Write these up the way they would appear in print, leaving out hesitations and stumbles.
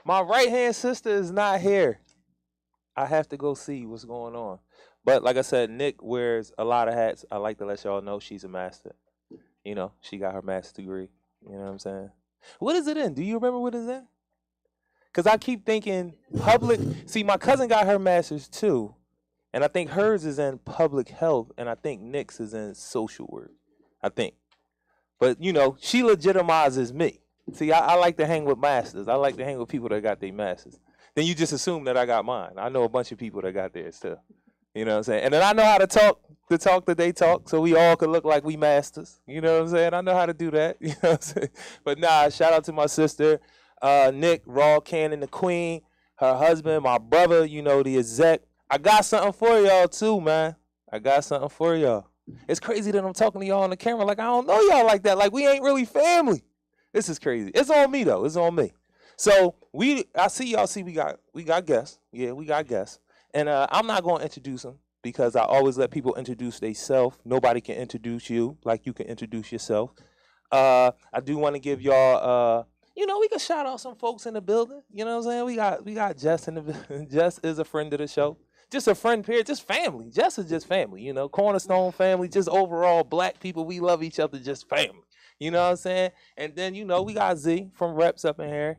My right-hand sister is not here. I have to go see what's going on. But like I said, Nick wears a lot of hats. I like to let y'all know she's a master. You know, she got her master's degree. You know what I'm saying? What is it in? Do you remember what it's in? Because I keep thinking public. See, my cousin got her master's too. And I think hers is in public health. And I think Nick's is in social work. I think. But, you know, she legitimizes me. See, I like to hang with masters. I like to hang with people that got their masters. Then you just assume that I got mine. I know a bunch of people that got theirs too. You know what I'm saying? And then I know how to talk that they talk, so we all could look like we masters. You know what I'm saying? I know how to do that. You know what I'm saying? But nah, shout out to my sister, Nick, Raw Cannon, the Queen, her husband, my brother, you know, the exec. I got something for y'all too, man. I got something for y'all. It's crazy that I'm talking to y'all on the camera like I don't know y'all like that. Like we ain't really family. This is crazy. It's on me though. It's on me. So I see y'all see we got guests. Yeah, we got guests. And I'm not going to introduce them because I always let people introduce themselves. Nobody can introduce you like you can introduce yourself. I do want to give y'all, you know, we can shout out some folks in the building. You know what I'm saying? We got Jess in the building. Jess is a friend of the show. Just a friend period, just family. Jess is just family, you know, Cornerstone family, just overall black people. We love each other, just family. You know what I'm saying? And then, you know, we got Z from Reps up in here.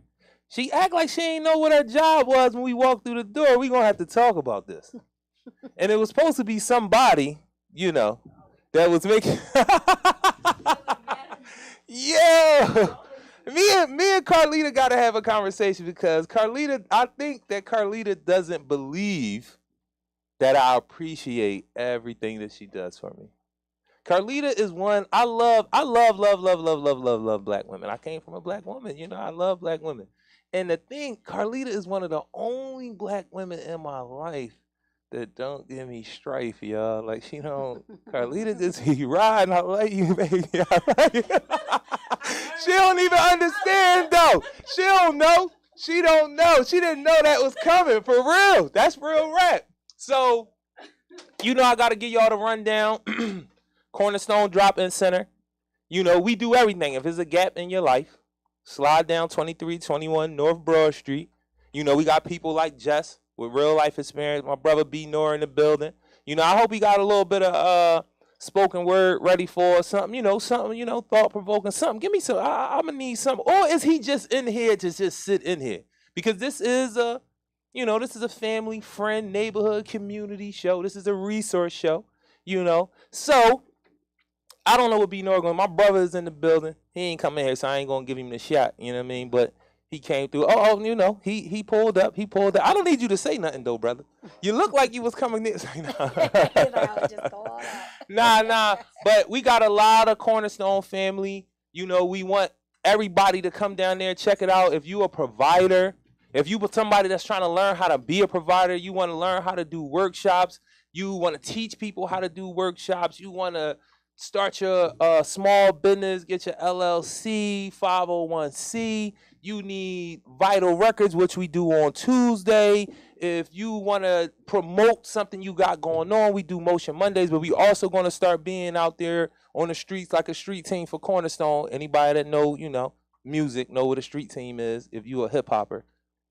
She act like she ain't know what her job was when we walked through the door. We gonna have to talk about this. And it was supposed to be somebody, you know, that was making. Yeah. Me and Carlita gotta have a conversation because I think that Carlita doesn't believe that I appreciate everything that she does for me. Carlita is one I love black women. I came from a black woman, you know, I love black women. And the thing, Carlita is one of the only black women in my life that don't give me strife, y'all. Like she don't. Carlita just be riding. I like you, baby. I like you. She don't even understand though. She don't know. She don't know. She didn't know that was coming for real. That's real rap. So, you know, I gotta give y'all the rundown. Cornerstone Drop-In Center. You know, we do everything. If there's a gap in your life, slide down 2321 North Broad Street. You know, we got people like Jess with real life experience. My brother B. Nor in the building. You know, I hope he got a little bit of spoken word ready for something, you know, thought-provoking, something. Give me some, I'm going to need something. Or is he just in here to just sit in here? Because this is a, you know, this is a family, friend, neighborhood, community show. This is a resource show, you know. So, I don't know what B. Nor going. My brother is in the building. He ain't coming here, so I ain't gonna give him the shot. You know what I mean? But he came through. Oh, you know, he pulled up. He pulled up. I don't need you to say nothing though, brother. You look like you was coming near. Nah. But we got a lot of Cornerstone family. You know, we want everybody to come down there, check it out. If you a provider, if you were somebody that's trying to learn how to be a provider, you want to learn how to do workshops. You want to teach people how to do workshops. You want to start your small business, get your LLC, 501c. You need vital records, which we do on Tuesday. If you want to promote something you got going on, we do Motion Mondays, but we also going to start being out there on the streets like a street team for Cornerstone. Anybody that know, you know, music, know what a street team is if you a hip hopper.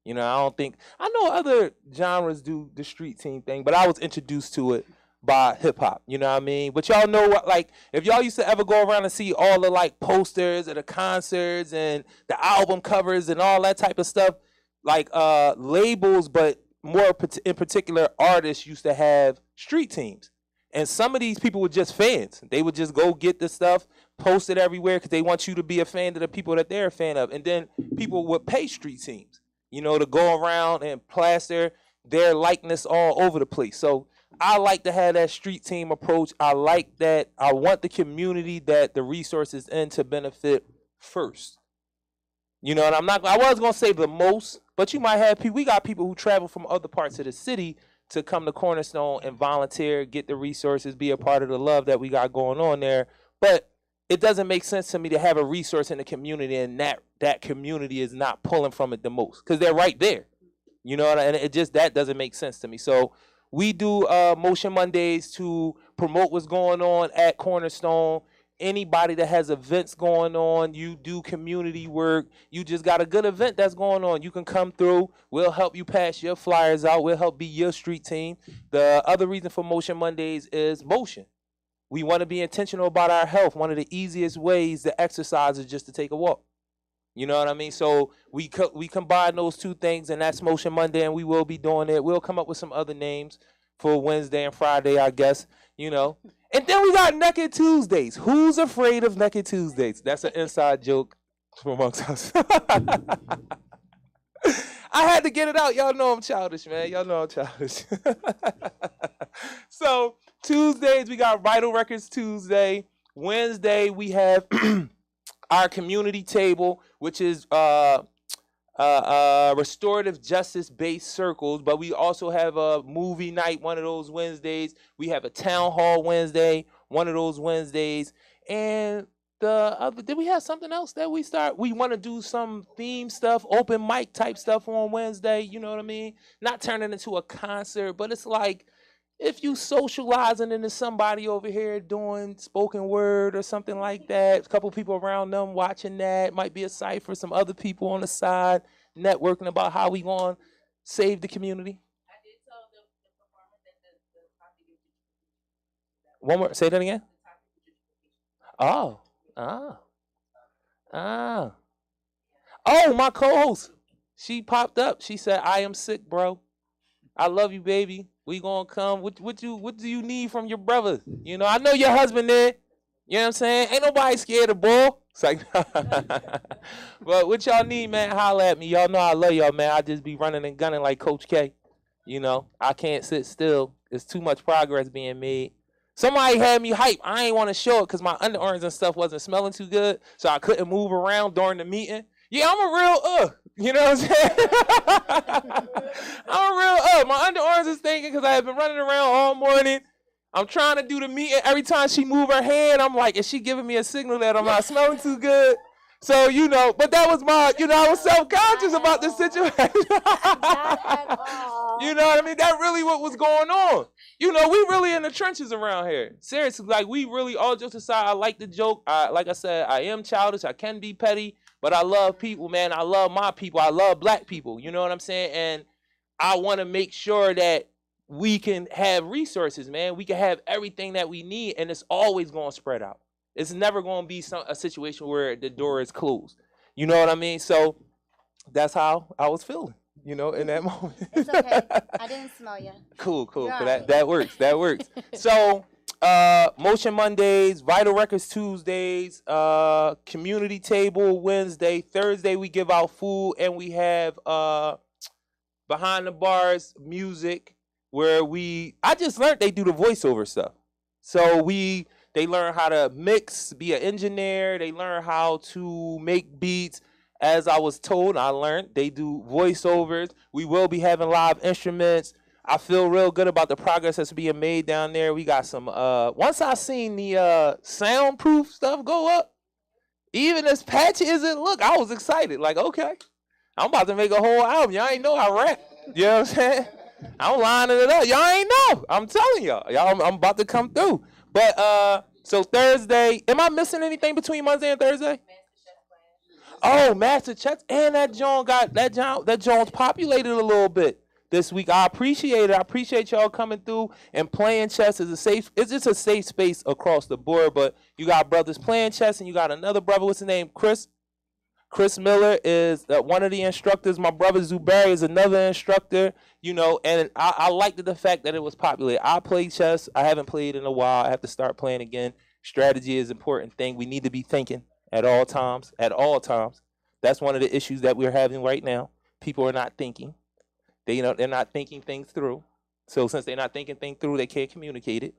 You know, I know other genres do the street team thing, but I was introduced to it by hip hop, you know what I mean? But y'all know what, like, if y'all used to ever go around and see all the like posters of the concerts and the album covers and all that type of stuff, like labels, but more in particular artists used to have street teams. And some of these people were just fans. They would just go get the stuff, post it everywhere because they want you to be a fan of the people that they're a fan of. And then people would pay street teams, you know, to go around and plaster their likeness all over the place. So I like to have that street team approach. I like that. I want the community that the resources in to benefit first. You know, and I was going to say the most, but you might have people, we got people who travel from other parts of the city to come to Cornerstone and volunteer, get the resources, be a part of the love that we got going on there. But it doesn't make sense to me to have a resource in the community and that community is not pulling from it the most because they're right there. You know, and it just, that doesn't make sense to me. So we do Motion Mondays to promote what's going on at Cornerstone. anybody that has events going on, you do community work, you just got a good event that's going on, you can come through. We'll help you pass your flyers out. We'll help be your street team. The other reason for Motion Mondays is motion. We want to be intentional about our health. One of the easiest ways to exercise is just to take a walk. You know what I mean? So we combine those two things, and that's Motion Monday, and we will be doing it. We'll come up with some other names for Wednesday and Friday, I guess, you know. And then we got Naked Tuesdays. Who's afraid of Naked Tuesdays? That's an inside joke from amongst us. I had to get it out. Y'all know I'm childish, man. Y'all know I'm childish. So Tuesdays, we got Vital Records Tuesday. Wednesday, we have our community table, which is restorative justice-based circles, but we also have a movie night one of those Wednesdays. We have a town hall Wednesday one of those Wednesdays. And the other, did we have something else that we start? We want to do some theme stuff, open mic type stuff on Wednesday, you know what I mean? Not turn it into a concert, but it's like, if you socializing into somebody over here doing spoken word or something like that, a couple people around them watching that, might be a cipher, some other people on the side networking about how we going to save the community. I did tell the performer that the topic is gentrification. One more, say that again. Oh, my co-host, she popped up. She said, "I am sick, bro. I love you, baby. We gonna come. What do you need from your brother? You know, I know your husband there. You know what I'm saying? Ain't nobody scared of bull." It's like, but what y'all need, man, holla at me. Y'all know I love y'all, man. I just be running and gunning like Coach K. You know, I can't sit still. There's too much progress being made. Somebody had me hype. I ain't want to show it because my underarms and stuff wasn't smelling too good, so I couldn't move around during the meeting. Yeah, I'm a real you know what I'm saying? I'm a real my underarms is thinking because I have been running around all morning. I'm trying to do the meeting. Every time she move her hand, I'm like, is she giving me a signal that I'm not smelling too good? So, you know, but that was my, you know, I was self-conscious about the situation. Not at all. You know what I mean? That really what was going on. You know, we really in the trenches around here. Seriously, like we really, all jokes aside, I like the joke. Like I said, I am childish. I can be petty, but I love people, man. I love my people. I love black people. You know what I'm saying? And I want to make sure that we can have resources, man. We can have everything that we need, and it's always going to spread out. It's never going to be a situation where the door is closed. You know what I mean? So that's how I was feeling, you know, in that moment. It's okay. I didn't smell you. Cool. But that works. That works. So Motion Mondays, Vital Records Tuesdays, Community Table Wednesday, Thursday we give out food, and we have Behind the Bars music where I just learned they do the voiceover stuff. So they learn how to mix, be an engineer. They learn how to make beats. As I was told, I learned they do voiceovers. We will be having live instruments. I feel real good about the progress that's being made down there. We got some, once I seen the soundproof stuff go up, even as patchy as it looked, I was excited. Like, okay, I'm about to make a whole album. Y'all ain't know I rap. You know what I'm saying? I'm lining it up. Y'all ain't know. I'm telling y'all. I'm about to come through. But so Thursday, am I missing anything between Monday and Thursday? Oh, Master Chess, and that Jones populated a little bit this week. I appreciate it. I appreciate y'all coming through and playing chess. It's just a safe space across the board. But you got brothers playing chess, and you got another brother. What's his name? Chris Miller is one of the instructors. My brother Zubair is another instructor, you know, and I liked the fact that it was popular. I play chess. I haven't played in a while. I have to start playing again. Strategy is an important thing. We need to be thinking at all times. That's one of the issues that we're having right now. People are not thinking. They're not thinking things through. So since they're not thinking things through, they can't communicate it.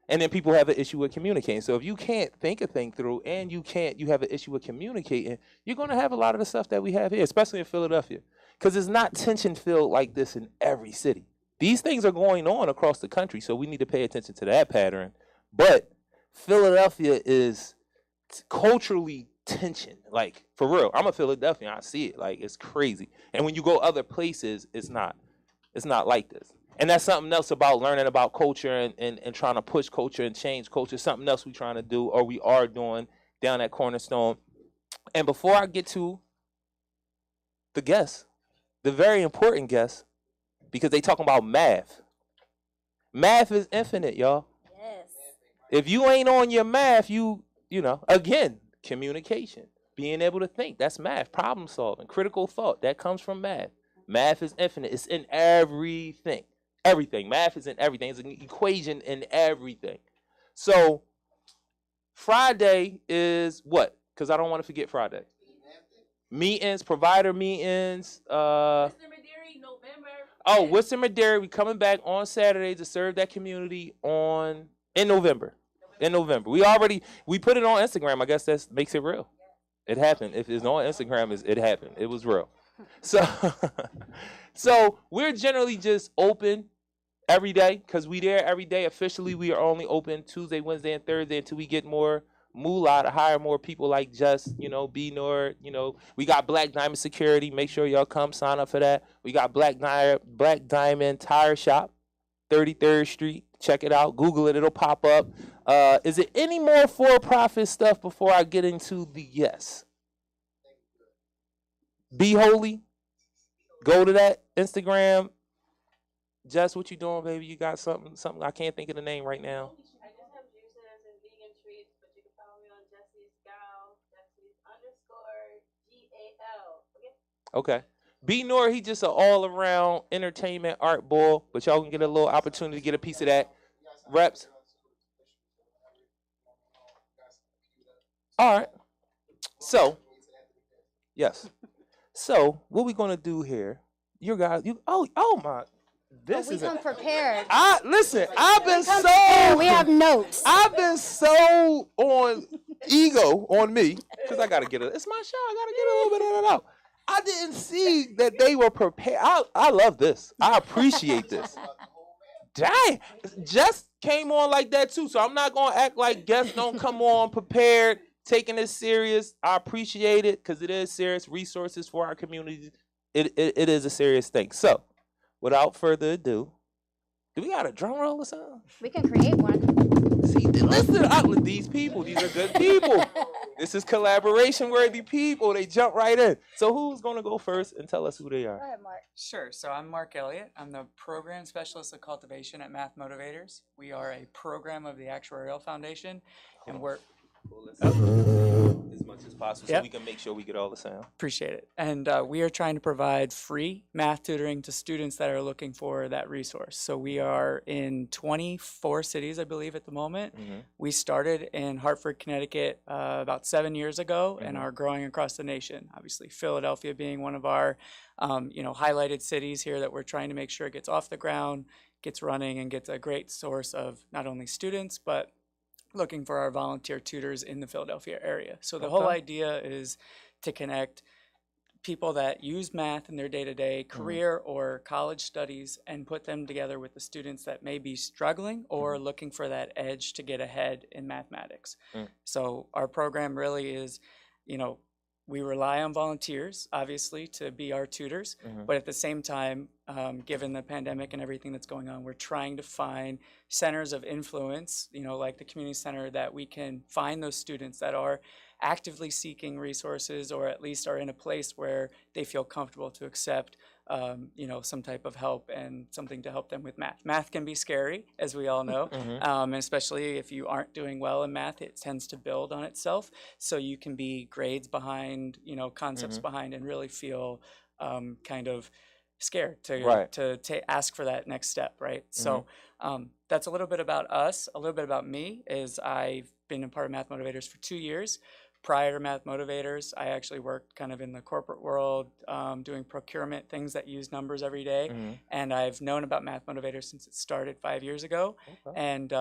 And then people have an issue with communicating. So if you can't think a thing through and you have an issue with communicating, you're going to have a lot of the stuff that we have here, especially in Philadelphia. Because it's not tension-filled like this in every city. These things are going on across the country, so we need to pay attention to that pattern. But Philadelphia is culturally tension. Like, for real. I'm a Philadelphian. I see it. Like, it's crazy. And when you go other places, it's not like this. And that's something else about learning about culture and trying to push culture and change culture. Something else we trying to do or we are doing down at Cornerstone. And before I get to the guests, the very important guests, because they talking about math. Math is infinite, y'all. Yes. If you ain't on your math, you know, again, communication, being able to think, that's math, problem solving, critical thought, that comes from math. Math is infinite. It's in everything. Everything. Math is in everything. It's an equation in everything. So Friday is what? Because I don't want to forget Friday. Meetings, provider meetings. Worcester Madera, we coming back on Saturday to serve that community in November. In November. We put it on Instagram. I guess that makes it real. It happened. If it's on Instagram, it happened. It was real. So we're generally just open every day because we there every day. Officially, we are only open Tuesday, Wednesday, and Thursday until we get more moolah to hire more people like Just, B Nord, we got Black Diamond Security. Make sure y'all come sign up for that. We got Black Diamond Tire Shop, 33rd Street. Check it out. Google it. It'll pop up. Is it any more for-profit stuff before I get into the yes? Be Holy. Go to that Instagram. Just what you doing, baby? You got something I can't think of the name right now. Okay. B Nor, he just an all-around entertainment art boy, but y'all can get a little opportunity to get a piece of that. Reps. All right. So, yes. So, what we gonna do here? You guys, oh my, this we is come prepared. Listen. I've been We have notes. I've been so on ego on me because I gotta get it. It's my show. I gotta get a little bit of it out. I didn't see that they were prepared. I love this. I appreciate this. Dang, Jess came on like that too. So I'm not gonna act like guests don't come on prepared, taking it serious. I appreciate it because it is serious. Resources for our community. It is a serious thing. So, without further ado, do we got a drum roll or something? We can create one. See, listen out with these people. These are good people. This is collaboration-worthy people. They jump right in. So who's going to go first and tell us who they are? Go ahead, Mark. Sure. So I'm Mark Elliott. I'm the Program Specialist of Cultivation at MathMotivators. We are a program of the Actuarial Foundation, and we're... As much as possible so Yep. we can make sure we get all the sound. Appreciate it. And we are trying to provide free math tutoring to students that are looking for that resource. So we are in 24 cities, I believe, at the moment. Mm-hmm. We started in Hartford, Connecticut about 7 years ago and Mhm. are growing across the nation. Obviously, Philadelphia being one of our highlighted cities here that we're trying to make sure it gets off the ground, gets running, and gets a great source of not only students, but looking for our volunteer tutors in the Philadelphia area. So the whole Okay. idea is to connect people that use math in their day-to-day career or college studies and put them together with the students that may be struggling or looking for that edge to get ahead in mathematics. So our program really is, we rely on volunteers, obviously, to be our tutors, but at the same time, given the pandemic and everything that's going on, we're trying to find centers of influence, like the community center, that we can find those students that are actively seeking resources or at least are in a place where they feel comfortable to accept some type of help and something to help them with math. Math can be scary, as we all know, especially if you aren't doing well in math, it tends to build on itself. So you can be grades behind, concepts behind, and really feel kind of scared to ask for that next step, right? So that's a little bit about us. A little bit about me is I've been a part of MathMotivators for 2 years. Prior to MathMotivators, I actually worked kind of in the corporate world, doing procurement, things that use numbers every day. And I've known about MathMotivators since it started 5 years ago, and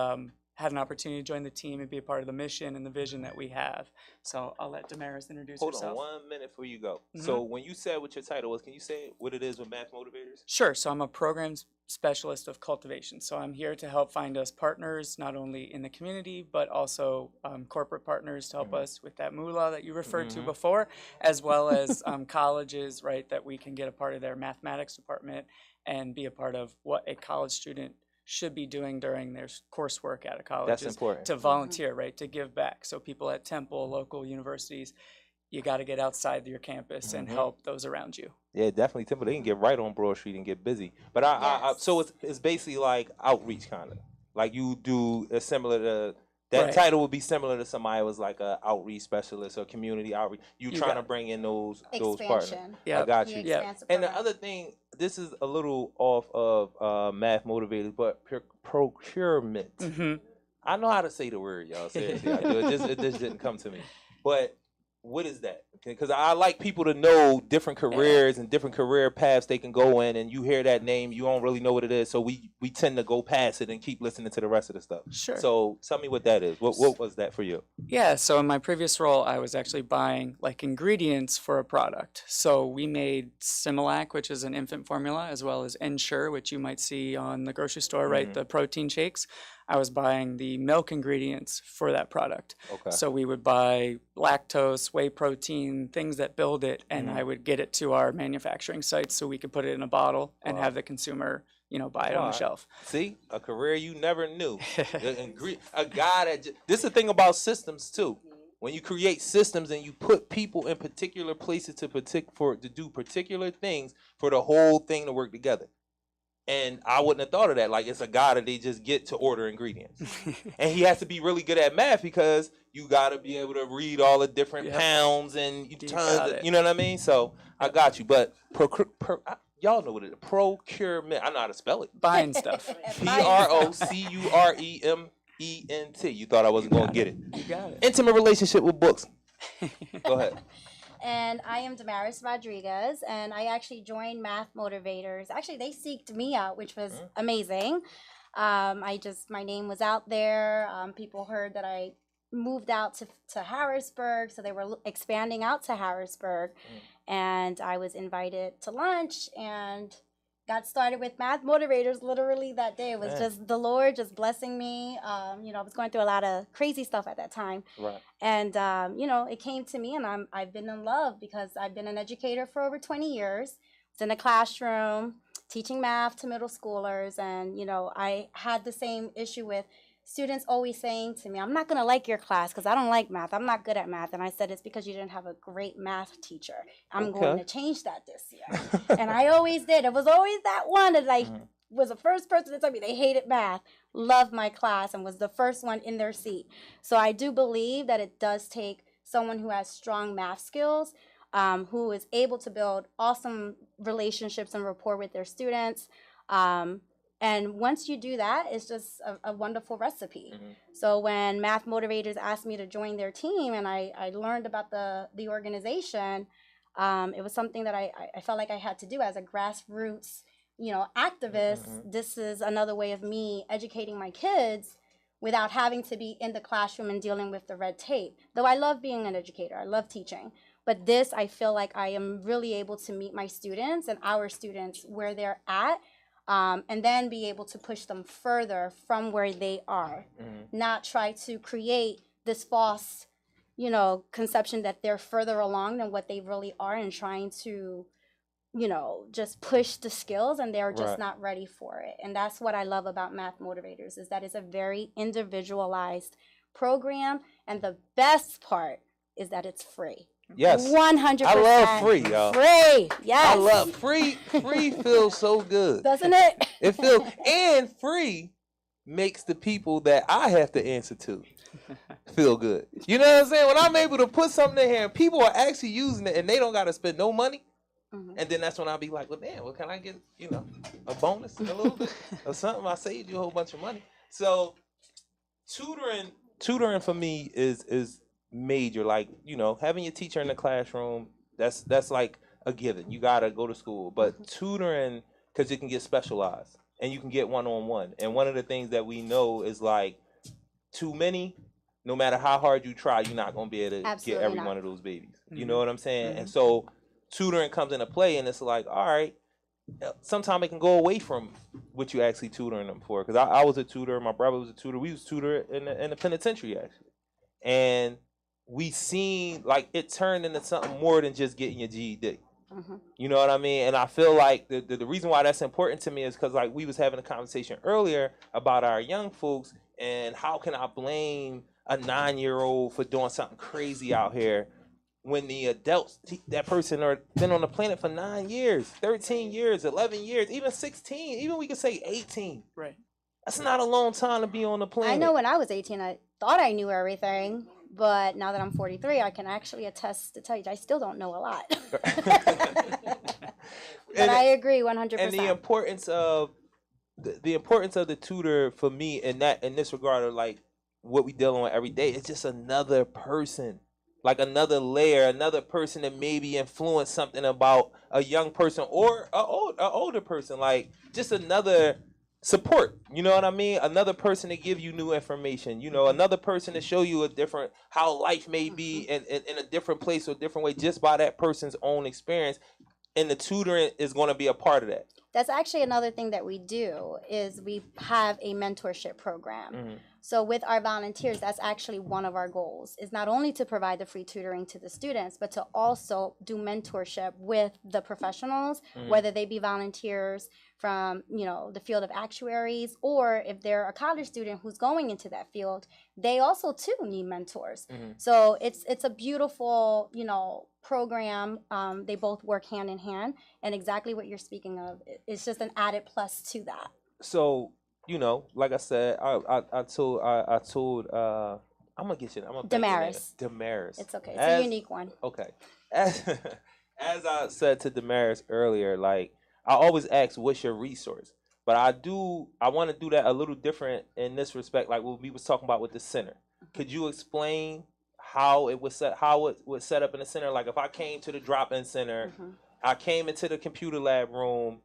had an opportunity to join the team and be a part of the mission and the vision that we have. So I'll let Damaris introduce Hold herself. on 1 minute before you go. So when you said what your title was, can you say what it is with Math Motivators? Sure. So I'm a programs specialist of cultivation. So I'm here to help find us partners, not only in the community, but also corporate partners to help us with that moolah that you referred to before, as well as colleges, right, that we can get a part of their mathematics department and be a part of what a college student should be doing during their coursework at a college. That's important. To volunteer, right, to give back. So people at Temple, local universities, you got to get outside your campus and help those around you. Yeah, definitely. Temple, they can get right on Broad Street and get busy. But so it's basically like outreach kind of. Like you do a similar to, that title would be similar to somebody who was like a outreach specialist or community outreach. You trying to bring in those partners. Yep. I got you. Yeah. And the other thing, this is a little off of Math Motivators, but procurement. I know how to say the word, y'all. Seriously, I do. It just didn't come to me. But what is that? Because I like people to know different careers and different career paths they can go in, and you hear that name, you don't really know what it is, so we tend to go past it and keep listening to the rest of the stuff. Sure. So tell me what that is. What was that for you? Yeah, so in my previous role, I was actually buying like ingredients for a product. So we made Similac, which is an infant formula, as well as Ensure, which you might see on the grocery store, right? The protein shakes. I was buying the milk ingredients for that product. Okay. So we would buy lactose, whey protein, things that build it, and I would get it to our manufacturing sites so we could put it in a bottle and have the consumer, buy it on the shelf. See, a career you never knew. A guy that this is the thing about systems too. When you create systems and you put people in particular places to do particular things for the whole thing to work together. And I wouldn't have thought of that. Like, it's a guy that they just get to order ingredients. And he has to be really good at math because you got to be able to read all the different pounds and tons. You know what I mean? So I got you. But y'all know what it is. Procurement. I know how to spell it. Buying stuff. Procurement. You thought I wasn't going to get it. You got it. Intimate relationship with books. Go ahead. And I am Damaris Rodriguez, and I actually joined Math Motivators. Actually, they seeked me out, which was amazing. My name was out there. People heard that I moved out to Harrisburg, so they were expanding out to Harrisburg. And I was invited to lunch and got started with Math Motivators literally that day. It was just the Lord just blessing me. I was going through a lot of crazy stuff at that time. Right. And, it came to me, and I've been in love because I've been an educator for over 20 years. I was in a classroom teaching math to middle schoolers, and, I had the same issue with students always saying to me, I'm not going to like your class because I don't like math. I'm not good at math. And I said, it's because you didn't have a great math teacher. I'm going to change that this year. And I always did. It was always that one that was the first person to tell me they hated math, loved my class, and was the first one in their seat. So I do believe that it does take someone who has strong math skills, who is able to build awesome relationships and rapport with their students. And once you do that, it's just a wonderful recipe. So when Math Motivators asked me to join their team and I learned about the organization, it was something that I felt like I had to do as a grassroots, activist. This is another way of me educating my kids without having to be in the classroom and dealing with the red tape. Though I love being an educator, I love teaching. But this, I feel like I am really able to meet my students and our students where they're at. And then be able to push them further from where they are, not try to create this false, conception that they're further along than what they really are, and trying to, just push the skills and they're just not ready for it. And that's what I love about Math Motivators, is that it's a very individualized program, and the best part is that it's free. Yes. 100%. I love free, y'all. Free, yes. I love free. Free feels so good. Doesn't it? It feels, and free makes the people that I have to answer to feel good. You know what I'm saying? When I'm able to put something in here and people are actually using it and they don't got to spend no money, and then that's when I'll be like, well, damn, well, can I get, a bonus a little bit or something? I saved you a whole bunch of money. So tutoring for me is major. Like, having your teacher in the classroom, that's like a given. You gotta go to school. But tutoring, because you can get specialized and you can get one-on-one. And one of the things that we know is, like, too many, no matter how hard you try, you're not going to be able to Absolutely get every not. one of those babies. You Mhm. know what I'm saying? Mhm. And so tutoring comes into play, and it's like, all right, sometimes it can go away from what you actually tutoring them for. Because I was a tutor, my brother was a tutor, we was tutor in the penitentiary actually, and we seen like it turned into something more than just getting your GED. Mhm. You know what I mean? And I feel like the reason why that's important to me is because like we was having a conversation earlier about our young folks and how can I blame a 9-year-old for doing something crazy out here when the adults, that person are been on the planet for 9 years, 13 years, 11 years, even 16, even we could say 18. Right. That's not a long time to be on the planet. I know when I was 18, I thought I knew everything, but now that I'm 43, I can actually attest to tell you I still don't know a lot. But I agree 100%. And the importance of the importance of the tutor for me in this regard of like what we dealing with every day, it's just another person, like another layer, another person that maybe influence something about a young person or a older person, like just another support. You know what I mean? Another person to give you new information. You know, another person to show you a different how life may be in a different place or different way just by that person's own experience. And the tutoring is going to be a part of that. That's actually another thing that we do is we have a mentorship program. Mm-hmm. So with our volunteers, that's actually one of our goals is not only to provide the free tutoring to the students, but to also do mentorship with the professionals, whether they be volunteers from, you know, the field of actuaries, or if they're a college student who's going into that field, they also too need mentors. So it's a beautiful, you know, program. They both work hand in hand, and exactly what you're speaking of, it's just an added plus to that. So, you know, like I said, I told I'm gonna get you. I'm gonna Damaris. Damaris. It's okay. It's a unique one. Okay. As I said to Damaris earlier, like I always ask, "What's your resource?" But I want to do that a little different in this respect, like what we was talking about with the center. Could you explain how it was set up in the center? Like if I came to the drop-in center, I came into the computer lab room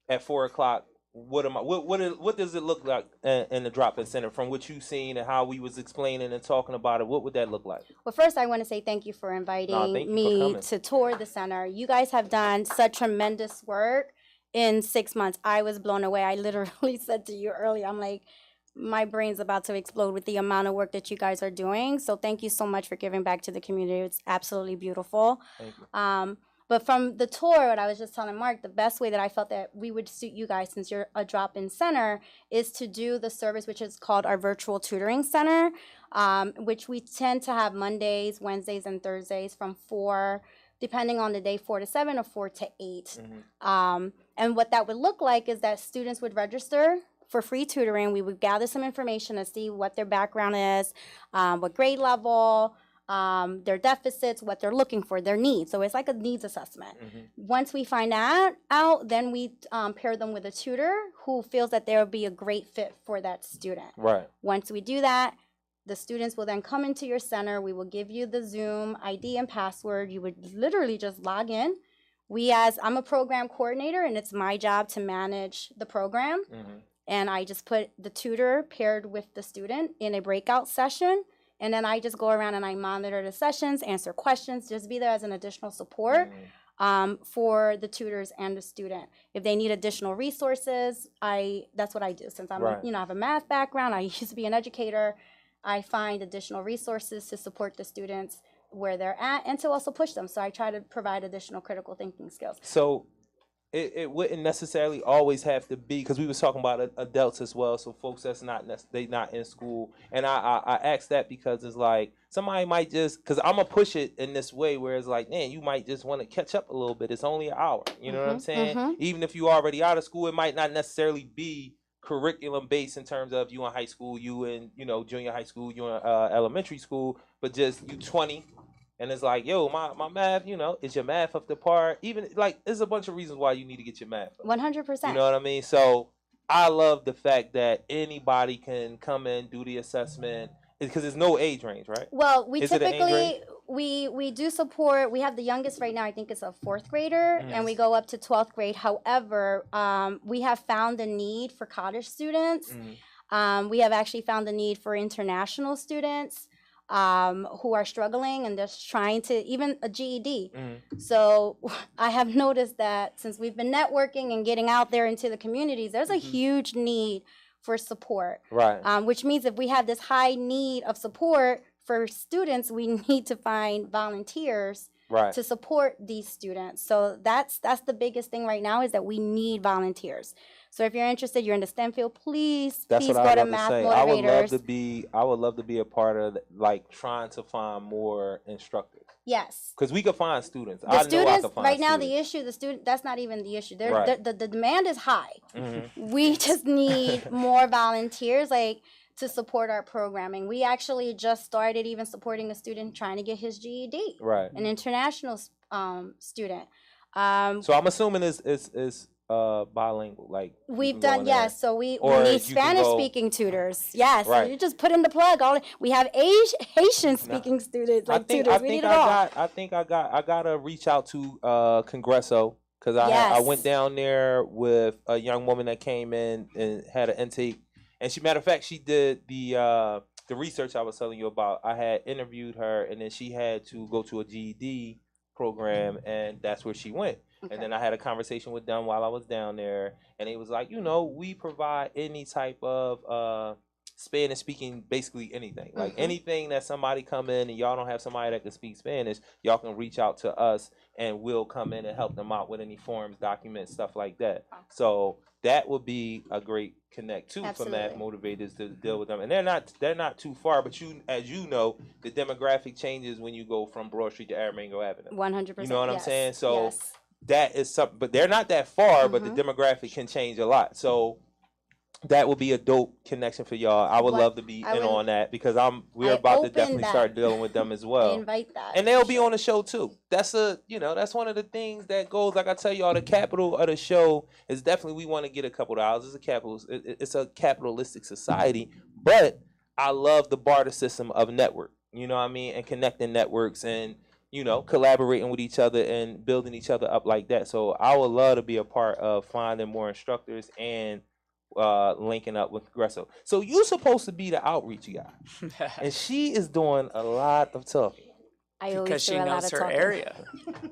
at 4:00. What does it look like in the drop-in center from what you've seen and how we was explaining and talking about it? What would that look like? Well, first I want to say thank you for inviting me to tour the center. You guys have done such tremendous work in 6 months. I was blown away. I literally said to you earlier, I'm like, my brain's about to explode with the amount of work that you guys are doing. So thank you so much for giving back to the community. It's absolutely beautiful. Thank you. But from the tour, what I was just telling Mark, the best way that I felt that we would suit you guys, since you're a drop-in center, is to do the service, which is called our virtual tutoring center, which we tend to have Mondays, Wednesdays, and Thursdays from 4, depending on the day, 4 to 7 or 4 to 8. And what that would look like is that students would register for free tutoring. We would gather some information to see what their background is, what grade level, their deficits, what they're looking for, their needs. So it's like a needs assessment. Once we find that out, then we pair them with a tutor who feels that there will be a great fit for that student. Right. Once we do that, the students will then come into your center. We will give you the Zoom ID and password. You would literally just log in. I'm a program coordinator, and it's my job to manage the program. And I just put the tutor paired with the student in a breakout session. And then I just go around and I monitor the sessions, answer questions, just be there as an additional support for the tutors and the student. If they need additional resources, that's what I do. Since I have a math background, I used to be an educator, I find additional resources to support the students where they're at and to also push them. So I try to provide additional critical thinking skills. So it wouldn't necessarily always have to be, because we was talking about adults as well, so folks that's not in school. And I asked that because it's like somebody might just, because I'm gonna push it in this way where it's like, man, you might just want to catch up a little bit. It's only an hour, you know what I'm saying? Even if you already out of school, it might not necessarily be curriculum based in terms of you in high school, you in junior high school, you in elementary school, but just you 20. And it's like, yo, my math, is your math up to par? Even, like, there's a bunch of reasons why you need to get your math up. 100%. You know what I mean? So I love the fact that anybody can come in, do the assessment, because there's no age range, right? Well, we Is it an age typically, range? we do support, we have the youngest right now, I think it's a 4th grader, and we go up to 12th grade. However, we have found a need for college students. We have actually found the need for international students who are struggling and just trying to, even a GED. So I have noticed that since we've been networking and getting out there into the communities, there's a huge need for support. Right. Which means if we have this high need of support for students, we need to find volunteers to support these students. So that's the biggest thing right now, is that we need volunteers. So if you're interested, you're in the STEM field, please go to Math Motivators. I would love to be a part of like trying to find more instructors. Yes. Because we could find students. The students right now, the issue, that's not even the issue. The demand is high. We just need more volunteers, like, to support our programming. We actually just started even supporting a student trying to get his GED. Right. An international student. So I'm assuming it's bilingual, like we've done, yes. So we need Spanish speaking tutors. Yes. Right. So you just put in the plug. We have Haitian speaking students, like tutors. We need it all. I think I gotta reach out to Congresso, because I went down there with a young woman that came in and had an intake. And matter of fact, she did the research I was telling you about. I had interviewed her, and then she had to go to a GED program, and that's where she went. Okay. And then I had a conversation with them while I was down there, and it was like, we provide any type of Spanish speaking, basically anything. Like anything that somebody come in and y'all don't have somebody that can speak Spanish, y'all can reach out to us, and we'll come in and help them out with any forms, documents, stuff like that. Okay. So that would be a great connect too. Absolutely. For Math Motivators to deal with them, and they're not too far. But as you know, the demographic changes when you go from Broad Street to Aramingo Avenue. 100%. You know what I'm saying? So that is something, but they're not that far. But the demographic can change a lot. So that would be a dope connection for y'all. I would love to be in on that, because we're about to definitely start dealing with them as well. I invite that. And they'll be on the show too. That's that's one of the things that goes, like I tell y'all, the capital of the show is definitely, we want to get a couple dollars. It's a capitalistic society, but I love the barter system of network. You know what I mean? And connecting networks and, collaborating with each other and building each other up like that. So I would love to be a part of finding more instructors and linking up with Gresso. So you're supposed to be the outreach guy, and she is doing a lot of talking. Because she knows her area.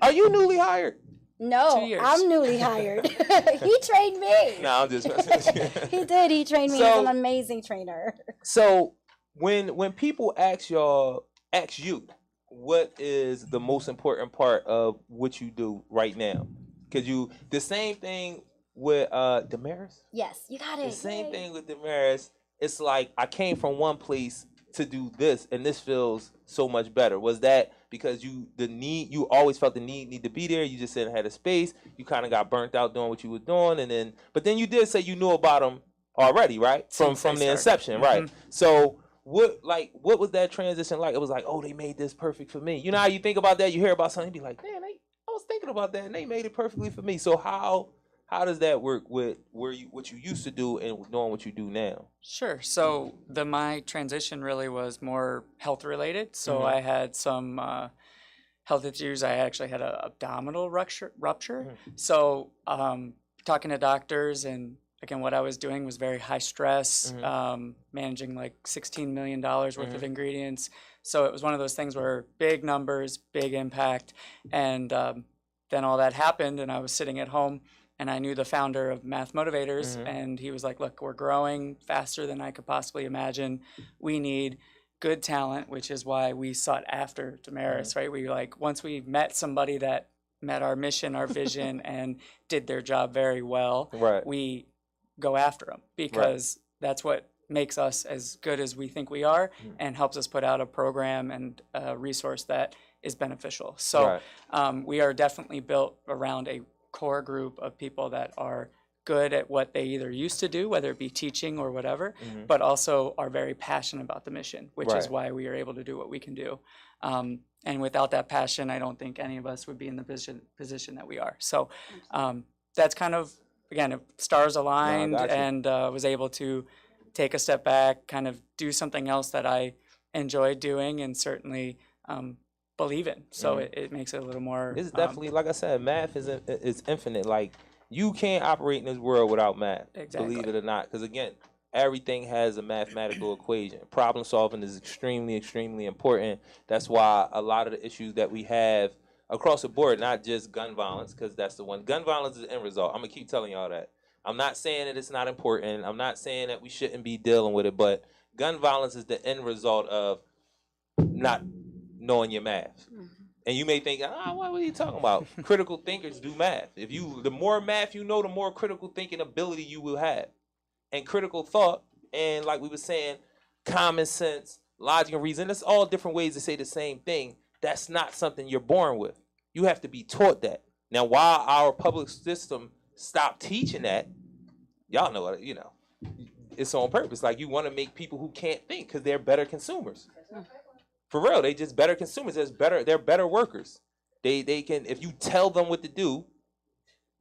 Are you newly hired? No, I'm newly hired. He trained me. No, I'm just messing. He did. He trained me. He's an amazing trainer. So when people ask you, what is the most important part of what you do right now? Because the same thing with Damaris? Yes, you got it. The same thing with Damaris. It's like, I came from one place to do this, and this feels so much better. Was that because you always felt the need to be there? You just didn't have the space. You kind of got burnt out doing what you were doing, but then you did say you knew about them already, right? From the inception, right? So what was that transition like? It was like, oh, they made this perfect for me. You know how you think about that? You hear about something, you be like, man, I was thinking about that, and they made it perfectly for me. So how does that work with what you used to do and knowing what you do now? Sure. So my transition really was more health related. So I had some health issues. I actually had an abdominal rupture. So talking to doctors, and again, what I was doing was very high stress, managing like $16 million worth of ingredients. So it was one of those things where big numbers, big impact. And then all that happened, and I was sitting at home. And I knew the founder of Math Motivators, and he was like, look, we're growing faster than I could possibly imagine. We need good talent, which is why we sought after Damaris, right? We once we met somebody that met our mission, our vision, and did their job very well, we go after them, because that's what makes us as good as we think we are, and helps us put out a program and a resource that is beneficial. So we are definitely built around a core group of people that are good at what they either used to do, whether it be teaching or whatever, but also are very passionate about the mission, which is why we are able to do what we can do. And without that passion, I don't think any of us would be in the position that we are. So that's kind of, again, if stars aligned, and was able to take a step back, kind of do something else that I enjoy doing, and certainly believe in. So it makes it a little more. It's definitely, like I said, math is infinite. Like, you can't operate in this world without math. Exactly. Believe it or not, because again, everything has a mathematical equation. Problem solving is extremely, extremely important. That's why a lot of the issues that we have across the board, not just gun violence, because that's the one. Gun violence is the end result. I'm going to keep telling y'all that. I'm not saying that it's not important. I'm not saying that we shouldn't be dealing with it, but gun violence is the end result of not knowing your math. And you may think, what are you talking about? Critical thinkers do math. The more math you know, the more critical thinking ability you will have. And critical thought, and like we were saying, common sense, logic, and reason, that's all different ways to say the same thing. That's not something you're born with. You have to be taught that. Now, while our public system stopped teaching that, y'all know what, it's on purpose. Like, you want to make people who can't think because they're better consumers. For real, they just better consumers. They're better workers. They can, if you tell them what to do,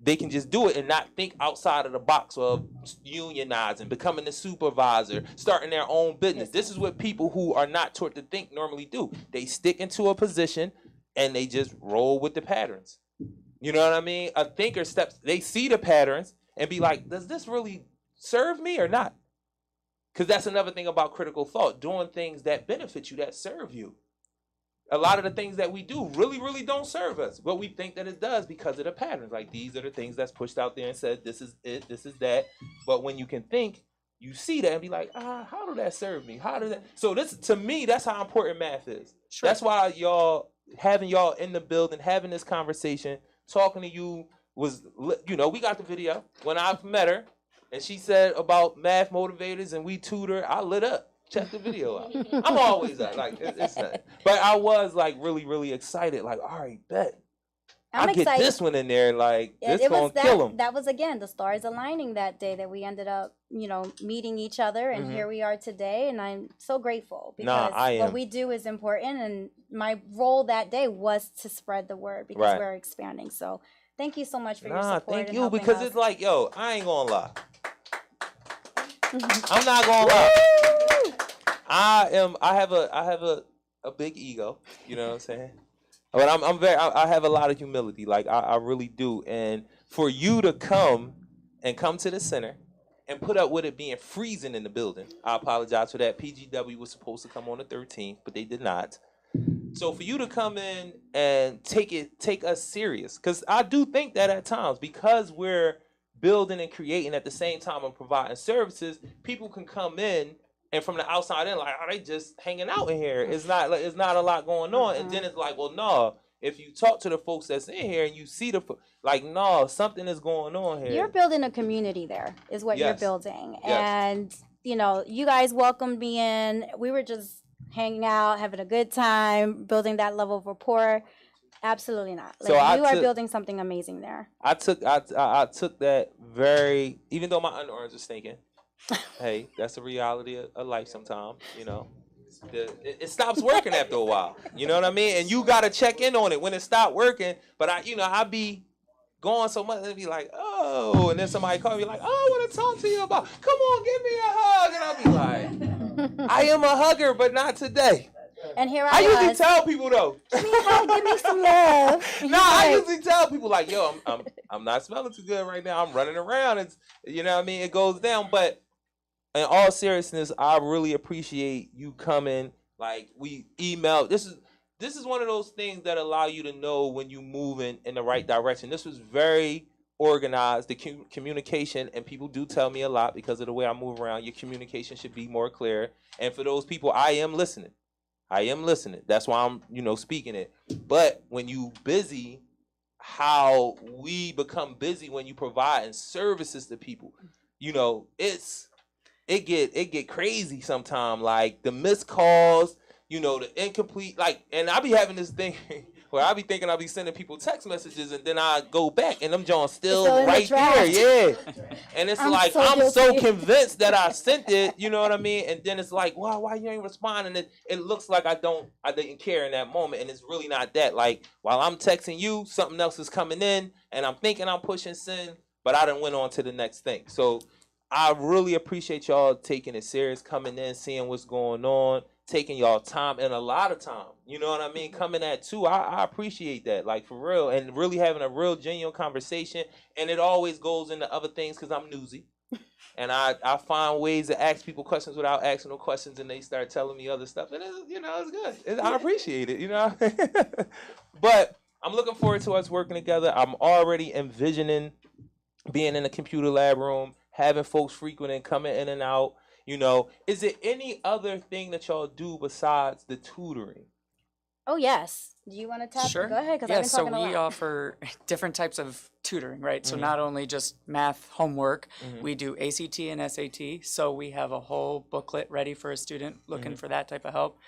they can just do it and not think outside of the box of unionizing, becoming the supervisor, starting their own business. This is what people who are not taught to think normally do. They stick into a position and they just roll with the patterns. You know what I mean? A thinker they see the patterns and be like, does this really serve me or not? Because that's another thing about critical thought, doing things that benefit you, that serve you. A lot of the things that we do really, really don't serve us, but we think that it does because of the patterns. Like, these are the things that's pushed out there and said, this is it, this is that. But when you can think, you see that and be like, how did that serve me? How did that? So this, to me, that's how important math is. Sure. That's why having y'all in the building, having this conversation, talking to you was, we got the video. When I met her and she said about MathMotivators and we tutor, I lit up. Check the video out. I'm always up. Like, it's not. But I was like really, really excited. Like, all right, bet. I'm excited. Get this one in there. Like, this gonna kill him. That was, again, the stars aligning that day that we ended up, meeting each other. And here we are today. And I'm so grateful because what we do is important. And my role that day was to spread the word because we're expanding. So thank you so much for your support. Thank you, because it's like, I ain't gonna lie. I'm not gonna lie. I have a big ego, you know what I'm saying? But I have a lot of humility, like I really do. And for you to come to the center and put up with it being freezing in the building, I apologize for that. PGW was supposed to come on the 13th, but they did not. So for you to come in and take us serious, because I do think that at times, because we're building and creating at the same time and providing services, people can come in and from the outside in, like, they just hanging out in here. It's not a lot going on. And then it's like, well, no, if you talk to the folks that's in here and you see no, something is going on here. You're building a community there, is what you're building. Yes. And, you guys welcomed me in. We were just hanging out, having a good time, building that level of rapport. Absolutely not. Like, you are building something amazing there. I took that very, even though my underarms are stinking. Hey, that's the reality of life sometimes, It stops working after a while. You know what I mean? And you got to check in on it when it stopped working. But I be going so much and be like, oh, and then somebody call me like, oh, I want to talk to you about, come on, give me a hug. And I'll be like, I am a hugger, but not today. And here I usually tell people though. Give me a hug, give me some love. I usually tell people like, yo, I'm not smelling too good right now. I'm running around. It's, you know what I mean? It goes down. But in all seriousness, I really appreciate you coming. Like, we emailed. This is one of those things that allow you to know when you moving in the right direction. This was very organized. The communication, and people do tell me a lot because of the way I move around, your communication should be more clear. And for those people, I am listening. That's why I'm, speaking it. But when you busy, how we become busy when you providing services to people, it get crazy sometimes. Like the missed calls, the incomplete, like, and I be having this thing where I be thinking I'll be sending people text messages and then I go back and them John's still right there. Yeah. And it's I'm so convinced that I sent it, you know what I mean? And then it's like, wow, why you ain't responding? It looks like I didn't care in that moment. And it's really not that. Like, while I'm texting you, something else is coming in and I'm thinking I'm pushing send, but I done went on to the next thing. So I really appreciate y'all taking it serious, coming in, seeing what's going on, taking y'all time, and a lot of time. You know what I mean? Coming at 2, I appreciate that, like, for real, and really having a real genuine conversation. And it always goes into other things because I'm newsy. And I find ways to ask people questions without asking no questions, and they start telling me other stuff, and it's good. I appreciate it, But I'm looking forward to us working together. I'm already envisioning being in the computer lab room, having folks frequenting, coming in and out. Is there any other thing that y'all do besides the tutoring? Oh yes. Do you want to tap? Sure. Go ahead, because Yeah, I've been talking a so lot. we offer different types of tutoring, right? So Mhm. not only just math homework, Mhm. we do ACT and SAT. So we have a whole booklet ready for a student looking for that type of help.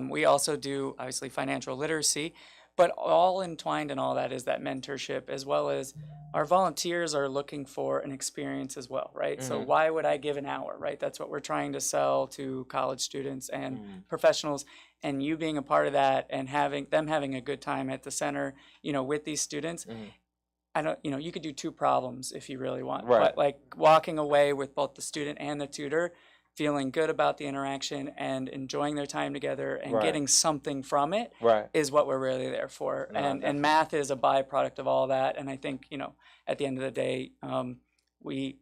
We also do, obviously, financial literacy, but all entwined in all that is that mentorship, as well as our volunteers are looking for an experience as well, right? So Mhm. why would I give an hour, right? That's what we're trying to sell to college students and Mhm. professionals. And you being a part of that and having a good time at the center, with these students. Mhm. I don't, you could do two problems if you really want, Right. but like walking away with both the student and the tutor, feeling good about the interaction and enjoying their time together and Right. getting something from it Right. is what we're really there for. No, And definitely. math is a byproduct of all that. And I think, at the end of the day, we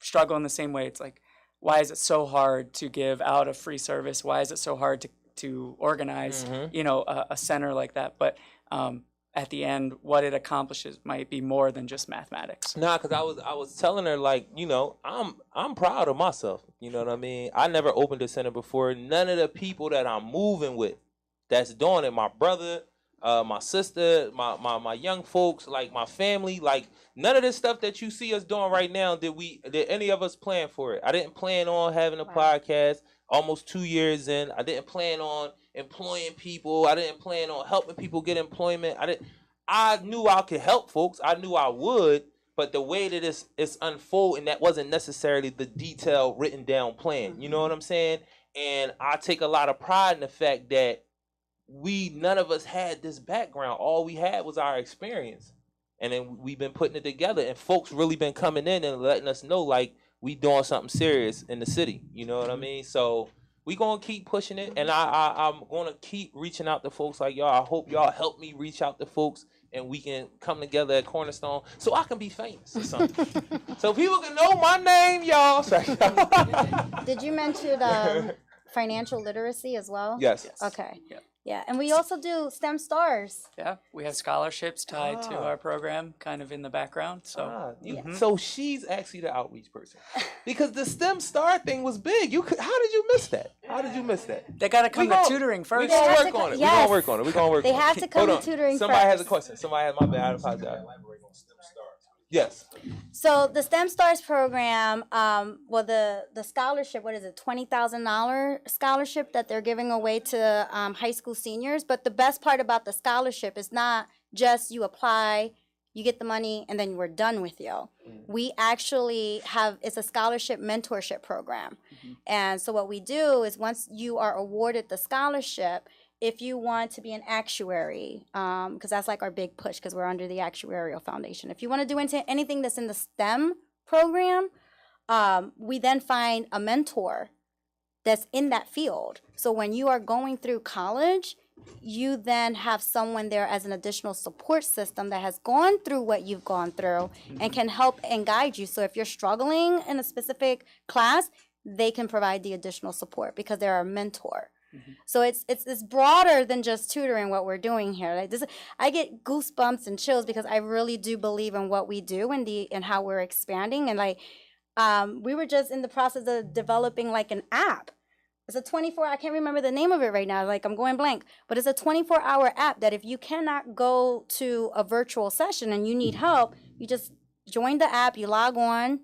struggle in the same way. It's like, why is it so hard to give out a free service? Why is it so hard to organize, Mhm. a center like that? But at the end, what it accomplishes might be more than just mathematics. Nah, cause I was telling her, like, I'm proud of myself. You know what I mean? I never opened a center before. None of the people that I'm moving with that's doing it, my brother, my sister, my young folks, like my family, like none of this stuff that you see us doing right now did any of us plan for it. I didn't plan on having a Wow. podcast almost 2 years in. I didn't plan on employing people. I didn't plan on helping people get employment. I knew I could help folks. I knew I would, but the way that it's unfolding, that wasn't necessarily the detailed written down plan. You know what I'm saying? And I take a lot of pride in the fact that none of us had this background. All we had was our experience. And then we've been putting it together, and folks really been coming in and letting us know, like, we doing something serious in the city. You know what I mean? So we gonna keep pushing it, and I'm gonna keep reaching out to folks like y'all. I hope y'all help me reach out to folks, and we can come together at Cornerstone so I can be famous or something. So people can know my name, y'all. Did you mention financial literacy as well? Yes. Okay. Yep. Yeah, and we also do STEM stars. Yeah, we have scholarships tied to Ah. our program, kind of in the background. So So she's actually the outreach person, because the STEM star thing was big. How did you miss that? How did you miss that? they got to come We gon- to tutoring We're first. They gonna have work to on co- it. yes. We're gonna work on it. We're gonna work They on have it. to come Hold to on. tutoring Somebody has a first. question. Somebody has my bad. I apologize. Yes. So the STEM Stars program, the scholarship, what is it, $20,000 scholarship that they're giving away to high school seniors. But the best part about the scholarship is not just you apply, you get the money, and then we're done with you. We actually it's a scholarship mentorship program. And so what we do is, once you are awarded the scholarship, if you want to be an actuary, because that's like our big push, because we're under the actuarial foundation. If you want to do anything that's in the STEM program, we then find a mentor that's in that field. So when you are going through college, you then have someone there as an additional support system that has gone through what you've gone through and can help and guide you. So if you're struggling in a specific class, they can provide the additional support because they're a mentor. So it's broader than just tutoring what we're doing here. Like this, I get goosebumps and chills because I really do believe in what we do and how we're expanding. And like, we were just in the process of developing like an app. It's a 24, I can't remember the name of it right now. Like, I'm going blank, but it's a 24-hour app that if you cannot go to a virtual session and you need help, you just join the app, you log on,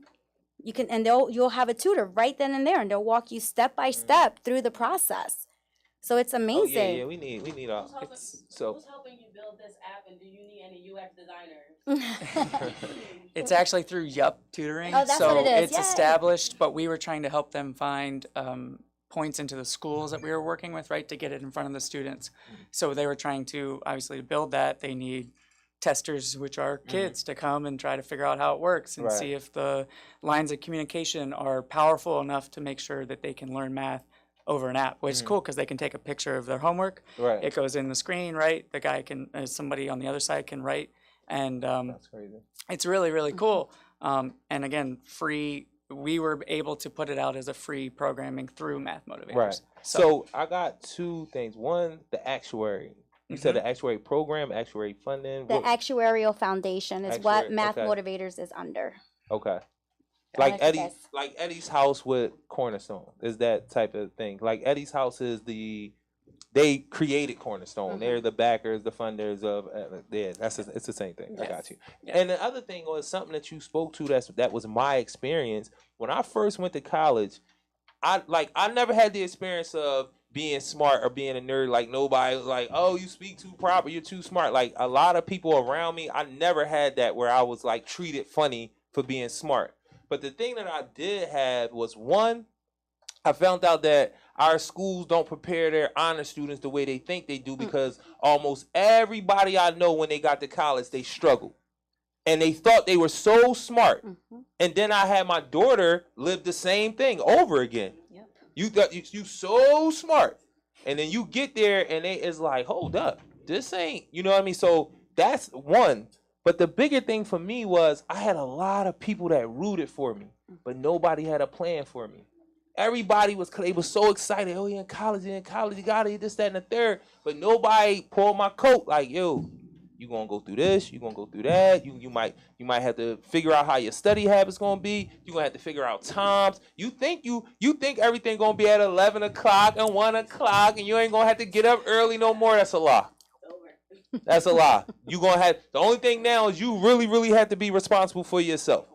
you'll have a tutor right then and there, and they'll walk you step by step through the process. So it's amazing. Yeah. We need our. Who's helping you build this app, and do you need any UX designers? It's actually through Yup Tutoring. Oh, that's so what it is. it's Yay. established, but we were trying to help them find points into the schools that we were working with, right, to get it in front of the students. So they were trying to, obviously, to build that, they need testers, which are kids, to come and try to figure out how it works and Right. see if the lines of communication are powerful enough to make sure that they can learn math over an app, which is cool because they can take a picture of their homework. Right. It goes in the screen, right? The guy can, somebody on the other side can write. And That's crazy. it's really, really cool. And again, free we were able to put it out as a free programming through MathMotivators. Right. So I got two things. One, the actuary. You said the actuary program, actuary funding. The actuarial foundation is what Math okay. Motivators is under. Okay. Like Eddie's, like Eddie's house with Cornerstone is that type of thing. Like Eddie's house is they created Cornerstone. They're the backers, the funders of. It's the same thing. Yes. I got you. Yes. And the other thing was something that you spoke to. That was my experience when I first went to college. I never had the experience of being smart or being a nerd. Like nobody was like, oh, you speak too proper, you're too smart. Like a lot of people around me, I never had that where I was like treated funny for being smart. But the thing that I did have was one, I found out that our schools don't prepare their honor students the way they think they do because almost everybody I know when they got to college, they struggled. And they thought they were so smart. And then I had my daughter live the same thing over again. Yep. You thought you so smart. And then you get there and it's like, hold up, this ain't, you know what I mean? So that's one. But the bigger thing for me was I had a lot of people that rooted for me, but nobody had a plan for me. Everybody was so excited. Oh, you're in college, you got it, this, that, and the third. But nobody pulled my coat like, yo, you gonna go through this, you gonna go through that. You might have to figure out how your study habits gonna be. You gonna have to figure out times. You think everything gonna be at 11 o'clock and 1 o'clock, and you ain't gonna have to get up early no more. That's a lie. That's a lie. You gonna have the only thing now is you really, really have to be responsible for yourself.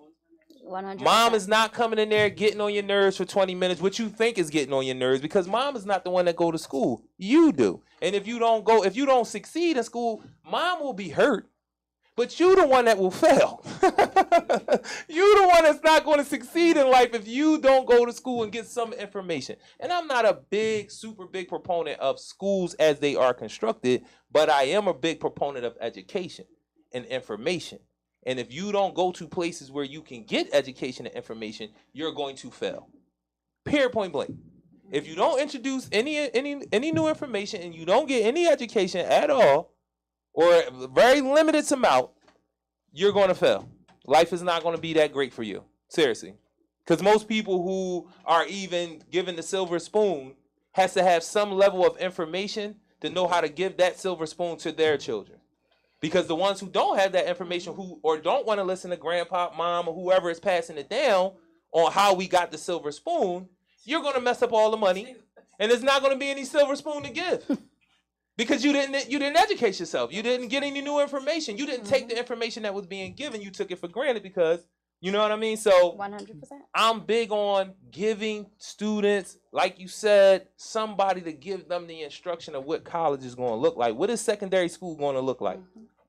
100%. Mom is not coming in there getting on your nerves for 20 minutes, what you think is getting on your nerves, because mom is not the one that go to school. You do. And if you don't succeed in school, mom will be hurt. But you the one that will fail. You the one that's not going to succeed in life if you don't go to school and get some information. And I'm not a super big proponent of schools as they are constructed, but I am a big proponent of education and information. And if you don't go to places where you can get education and information, you're going to fail. Period, point blank. If you don't introduce any new information and you don't get any education at all, or a very limited amount, you're going to fail. Life is not going to be that great for you. Seriously. Because most people who are even given the silver spoon has to have some level of information to know how to give that silver spoon to their children. Because the ones who don't have that information or don't want to listen to grandpa, mom, or whoever is passing it down on how we got the silver spoon, you're going to mess up all the money, and there's not going to be any silver spoon to give. Because you didn't educate yourself. You didn't get any new information. You didn't take the information that was being given. You took it for granted because, you know what I mean? So 100%. I'm big on giving students, like you said, somebody to give them the instruction of what college is going to look like. What is secondary school going to look like?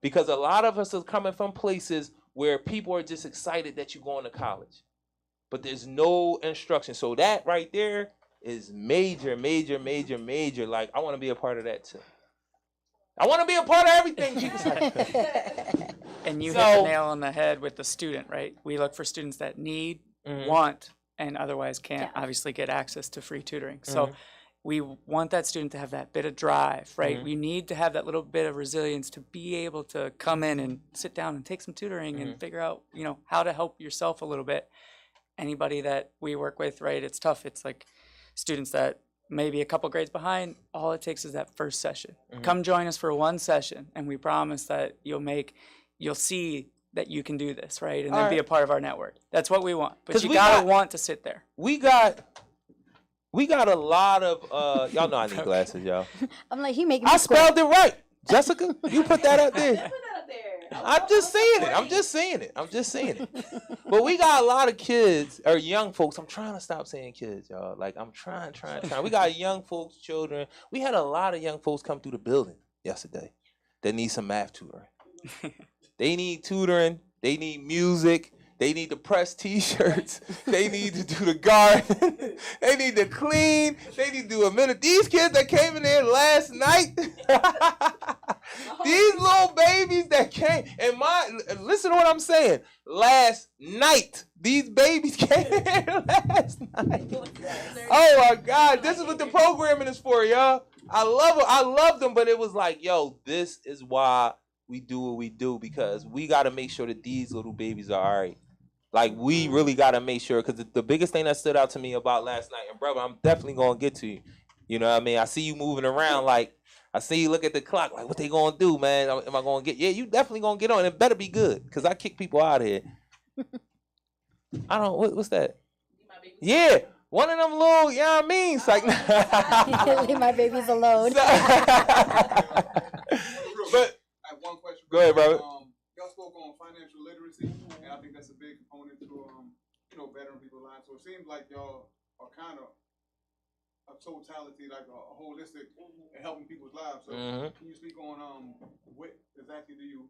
Because a lot of us are coming from places where people are just excited that you're going to college. But there's no instruction. So that right there is major, major, major, major. Like, I want to be a part of that too. I want to be a part of everything. Jesus. And you hit the nail on the head with the student, right? We look for students that need, want, and otherwise can't obviously get access to free tutoring. So we want that student to have that bit of drive, right? We need to have that little bit of resilience to be able to come in and sit down and take some tutoring and figure out, how to help yourself a little bit. Anybody that we work with, right, it's tough. It's like students that maybe a couple grades behind, all it takes is that first session. Come join us for one session, and we promise that you'll see that you can do this, right? And then be a part of our network. That's what we want. But you gotta want to sit there. We got a lot of y'all know I need glasses, y'all. I'm like, he making me I spelled it right. Jessica, you put that up Put there. that up there. I'm just saying it. But we got a lot of kids or young folks. I'm trying to stop saying kids, y'all. Like, I'm trying. We got young folks, children. We had a lot of young folks come through the building yesterday that need some math tutoring. They need tutoring. They need music. They need to press T-shirts. They need to do the garden. They need to clean. They need to do a minute. These kids that came in there last night, these little babies that came, listen to what I'm saying. Last night, these babies came in here last night. Oh my God, this is what the programming is for, y'all. I love them, but it was like, yo, this is why we do what we do, because we got to make sure that these little babies are all right. Like, we really got to make sure, because the biggest thing that stood out to me about last night, and brother, I'm definitely going to get to you. You know what I mean? I see you moving around, like, I see you look at the clock, like, what they going to do, man? Am I going to get? Yeah, you definitely going to get on. It better be good, because I kick people out of here. I don't, what's that? Yeah, one of them little, you know what I mean? It's like, Leave my babies alone. But, I have one question. Go ahead, brother. Y'all spoke on financial literacy, and I think that's a big component to bettering people's lives. So it seems like y'all are kind of a totality, like a holistic, in helping people's lives. So can you speak on what exactly do you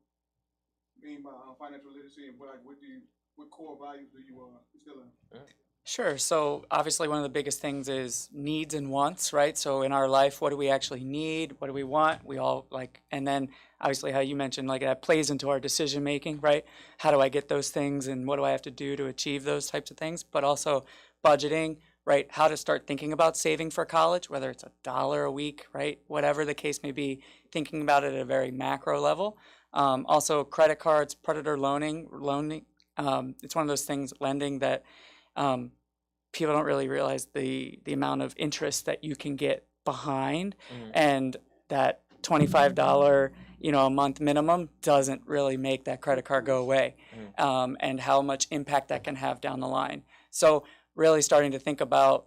mean by financial literacy, and what core values do you instill in? Sure. So obviously one of the biggest things is needs and wants, right? So in our life, what do we actually need? What do we want? We all like, and then obviously how you mentioned, like that plays into our decision making, right? How do I get those things and what do I have to do to achieve those types of things? But also budgeting, right? How to start thinking about saving for college, whether it's $1 a week, right? Whatever the case may be, thinking about it at a very macro level. Also credit cards, predator loaning. It's one of those things, lending, that people don't really realize the amount of interest that you can get behind, and that $25 a month minimum doesn't really make that credit card go away, and how much impact that can have down the line. So really starting to think about,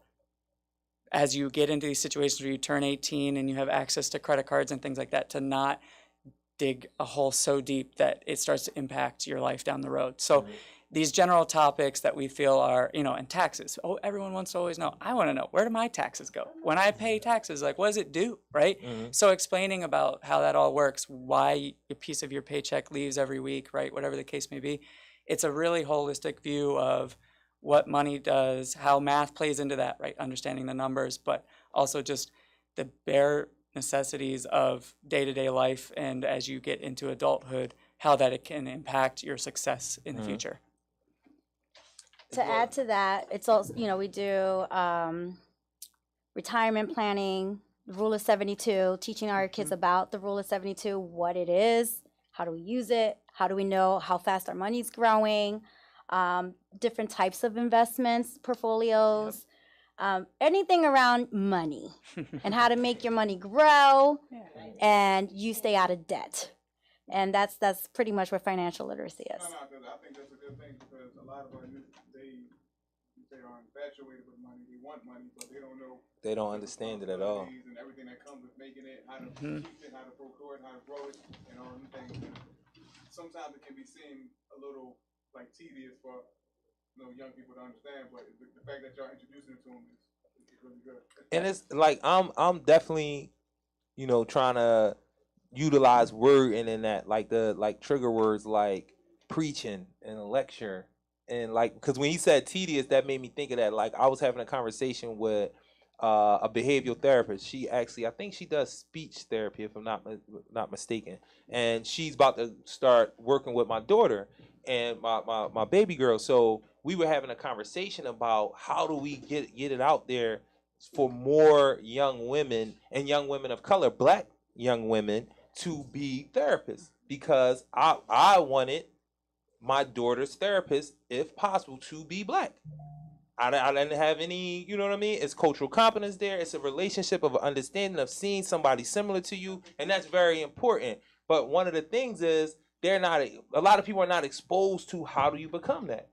as you get into these situations where you turn 18 and you have access to credit cards and things like that, to not dig a hole so deep that it starts to impact your life down the road. So these general topics that we feel are, and taxes. Oh, everyone wants to always know. I want to know, where do my taxes go? When I pay taxes, like, what does it do, right? So explaining about how that all works, why a piece of your paycheck leaves every week, right? Whatever the case may be. It's a really holistic view of what money does, how math plays into that, right? Understanding the numbers, but also just the bare necessities of day-to-day life, and as you get into adulthood, how that it can impact your success in the future. To add to that, it's also, we do retirement planning, the Rule of 72, teaching our kids about the Rule of 72, what it is, how do we use it, how do we know how fast our money's growing, different types of investments, portfolios, anything around money, and how to make your money grow, and you stay out of debt. And that's pretty much what financial literacy is. No, I think that's a good thing, because a lot of our youth, they are infatuated with money. They want money, but they don't know. They don't understand it at all. And everything that comes with making it, how to keep it, how to procure it, how to grow it, and all them things. And sometimes it can be seen a little like tedious for young people to understand, but the fact that y'all introducing it to them is really good. And it's like I'm definitely, trying to utilize wording in that, like trigger words like preaching and a lecture, and because when he said tedious, that made me think of that. Like, I was having a conversation with a behavioral therapist. She actually, I think she does speech therapy, if I'm not mistaken, and she's about to start working with my daughter and my baby girl. So we were having a conversation about how do we get it out there for more young women and young women of color, Black young women, to be therapists, because I wanted my daughter's therapist, if possible, to be Black. I didn't have any, you know what I mean? It's cultural competence there. It's a relationship of understanding of seeing somebody similar to you, and that's very important. But one of the things is a lot of people are not exposed to how do you become that.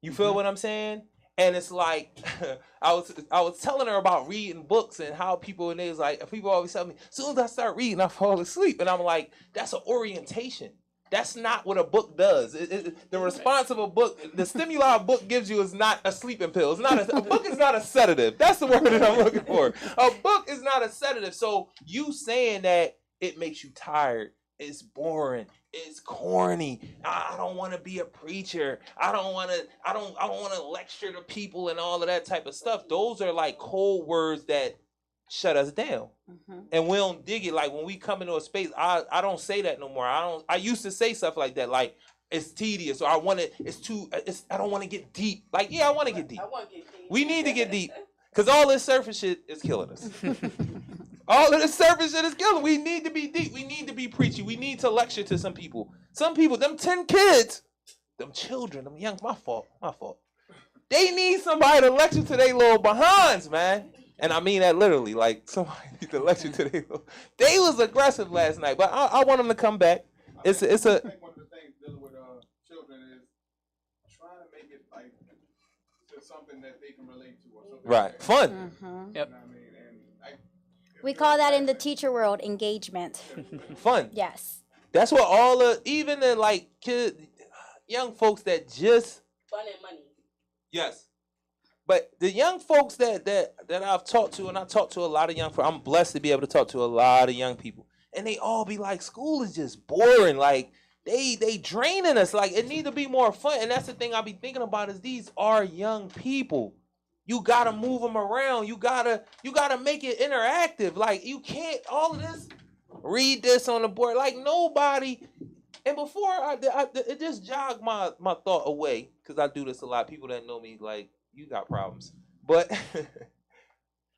You feel what I'm saying? And it's like, I was telling her about reading books and how people, and they was like, people always tell me, as soon as I start reading, I fall asleep. And I'm like, that's an orientation. That's not what a book does. The response of a book, the stimuli a book gives you is not a sleeping pill. It's not a book is not a sedative. That's the word that I'm looking for. A book is not a sedative. So you saying that it makes you tired, it's boring, it's corny. I don't want to be a preacher. I don't want to lecture to people and all of that type of stuff. Those are like cold words that shut us down. And we don't dig it. Like, when we come into a space, I don't say that no more. I used to say stuff like that, like, it's tedious, or I don't want to get deep. Like, yeah, I want to get deep. We need to get deep, because all this surface shit is killing us. All of this surface shit is killing. We need to be deep. We need to be preachy. We need to lecture to some people. Some people, them 10 kids, them children, them young, my fault. They need somebody to lecture to their little behinds, man. And I mean that literally, like somebody needs to lecture to their little. They was aggressive last night, but I want them to come back. I think one of the things dealing with children is trying to make it like to something that they can relate to or something. Right, like fun. Yep. You know what I mean? And We call that in the teacher world engagement. Fun. Yes. That's what all the even the like kids, young folks that just Fun and money. yes, but the young folks that I've talked to, and I talk to a lot of young folks. I'm blessed to be able to talk to a lot of young people, and they all be like, school is just boring. Like they draining us. Like it need to be more fun, and that's the thing I be thinking about is these are young people. You gotta move them around. You gotta make it interactive. Like you can't all of this. Read this on the board. Like nobody. And before it just jogged my thought away because I do this a lot. People that know me like you got problems, but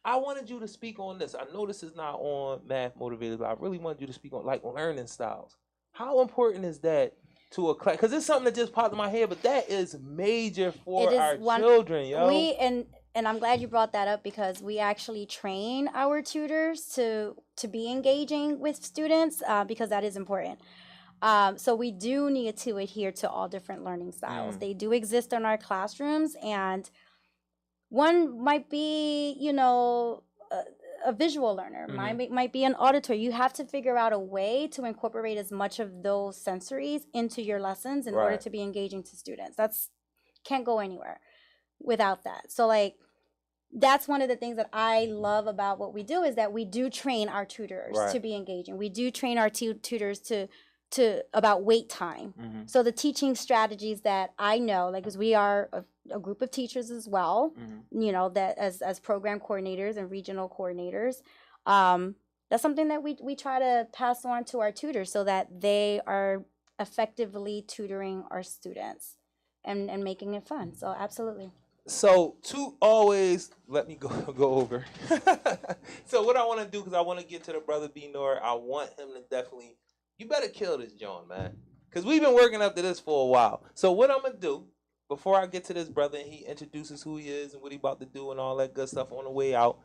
I wanted you to speak on this. I know this is not on Math Motivators, but I really wanted you to speak on like learning styles. How important is that to a class? Because it's something that just popped in my head, but that is major for our children, yo. And I'm glad you brought that up because we actually train our tutors to be engaging with students because that is important. So we do need to adhere to all different learning styles. They do exist in our classrooms, and one might be, a visual learner, might be an auditory. You have to figure out a way to incorporate as much of those sensories into your lessons in order to be engaging to students. That's can't go anywhere without that. So like that's one of the things that I love about what we do is that we do train our tutors to be engaging. We do train our tutors to about wait time. So the teaching strategies that I know, like, because we are a group of teachers as well, that as program coordinators and regional coordinators, that's something that we try to pass on to our tutors so that they are effectively tutoring our students and making it fun. So absolutely. So to always let me go over. So what I want to do, because I want to get to the brother B Nor, I want him to definitely. You better kill this John, man. Because we've been working up to this for a while. So what I'm going to do, before I get to this brother and he introduces who he is and what he about to do and all that good stuff on the way out,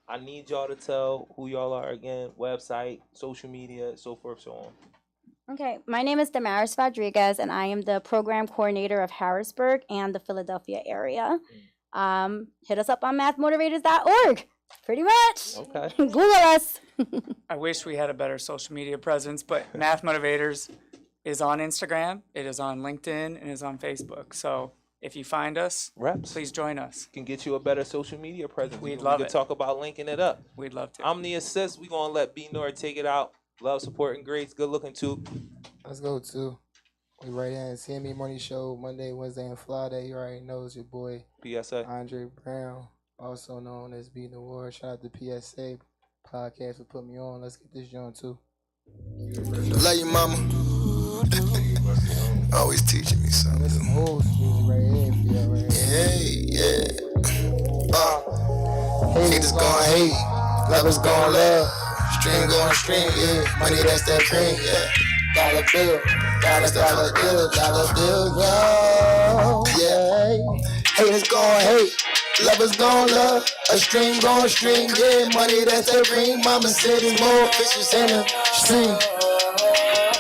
I need y'all to tell who y'all are again, website, social media, so forth, so on. Okay, my name is Damaris Rodriguez, and I am the program coordinator of Harrisburg and the Philadelphia area. Hit us up on mathmotivators.org. Pretty much. Okay. Google us. I wish we had a better social media presence, but Math Motivators is on Instagram, it is on LinkedIn, and is on Facebook. So if you find us, Reps. please join us. Can get you a better social media presence. We'd love we it. can talk about linking it up. We'd love to. I'm the assist. We're going to let B Nor take it out. Love, support, and grades. Good looking too. Let's go to. We right here in CME Morning Show, Monday, Wednesday, and Friday. You already know it's your boy, PSA. Andre Brown, also known as Beating the War. Shout out to PSA podcast for putting me on. Let's get this joint too. Love you, mama. Always teaching me something. This some old music right here for y'all right here. Haters gon' hate, lovers gon' love. Stream going stream, yeah. Money that's that cream, yeah. Dollar bill, dollar bill, yo. Yeah. Haters gon' hate, lovers gon' love. A stream gon' stream, yeah. Money that's that cream. Mama said there's more fishes in the stream.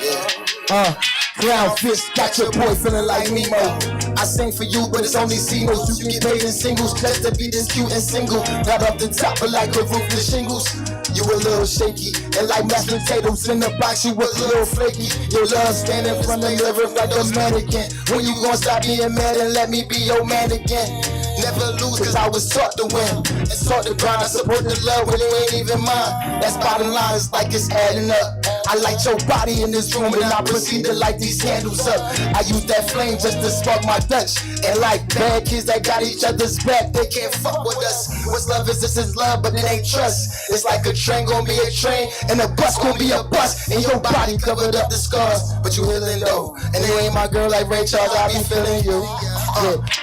Yeah. Ground fist, got your boy feeling like Nemo. I sing for you, but it's only C-notes. You get paid in singles, just to be this cute and single. Not up the top, but like a roof of shingles. You a little shaky, and like mashed potatoes in the box, you a little flaky. Your love stand in front of the river like a mannequin. When you gon' stop being mad and let me be your man again? Never lose, cause I was taught to win and taught to grind. I support the love when it ain't even mine. That's bottom line, it's like it's adding up. I light your body in this room and I proceed to light these candles up. I use that flame just to spark my Dutch. And like bad kids that got each other's back, they can't fuck with us. What's love is this is love, but it ain't trust. It's like a train gon' be a train and a bus gon' be a bus. And your body covered up the scars, but you healing though. And it ain't my girl like Ray Charles, I be feeling you.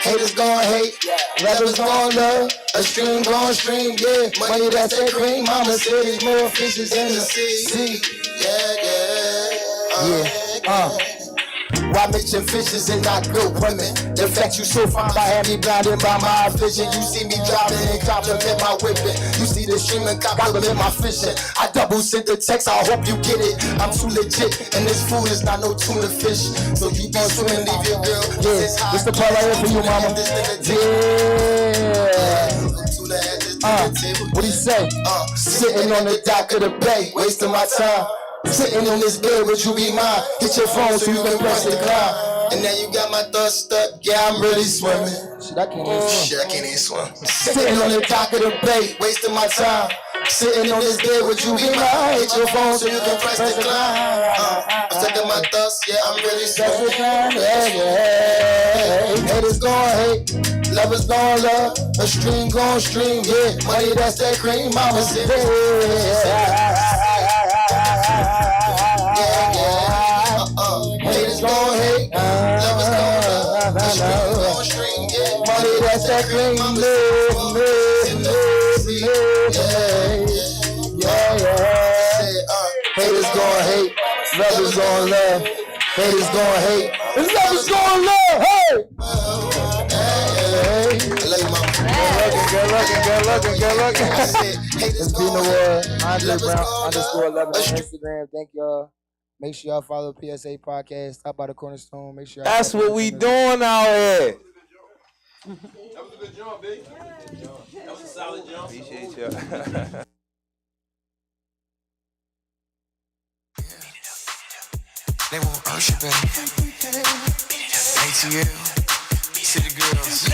Haters gon' hate, lovers gon' love. A stream gon' stream, yeah. Money that's that green, mama said there's more fishes in the sea. Yeah. Why mention fishes and not good women? The fact you so fine by had me blinded by my vision. You see me driving and compliment my whipping. You see the streaming compliment my fishing. I double sent the text, I hope you get it. I'm too legit, and this food is not no tuna fish. So you be swimming, leave your girl. Yeah, this the part right here for you, mama. Yeah. What he say? Sitting on the dock of the bay, wasting my time. Sitting on this bed, would you be mine? Hit your phone so you can press the climb. And now you got my thoughts stuck, yeah, I'm really swimming. Shit, I can't even swim. Shit, I can't even swim. Sitting on the dock of the bay, wasting my time. Sitting on this bed, would you be mine? Hit your phone so you can press the climb. I'm stuck in my thoughts, yeah, I'm really swimming. Haters gon' hate, lovers gon' love, a stream gon' stream, yeah. Money, that's that cream, mama said, haters gon' hate, lovers gon' love, a stream gon' stream, yeah. Money, that's that cream, haters gon' hate, lovers gon' love, haters gon' hate, and lovers gon' love, hey! Good looking. It's been the word. Andre Brown _11 on Instagram. Thank y'all. Make sure y'all follow PSA Podcast. Stop by the Cornerstone. Make sure. That's what we doing out here. That was a good job, baby. That was a solid jump. Appreciate you. They want Usher, baby. ATL. To the girls.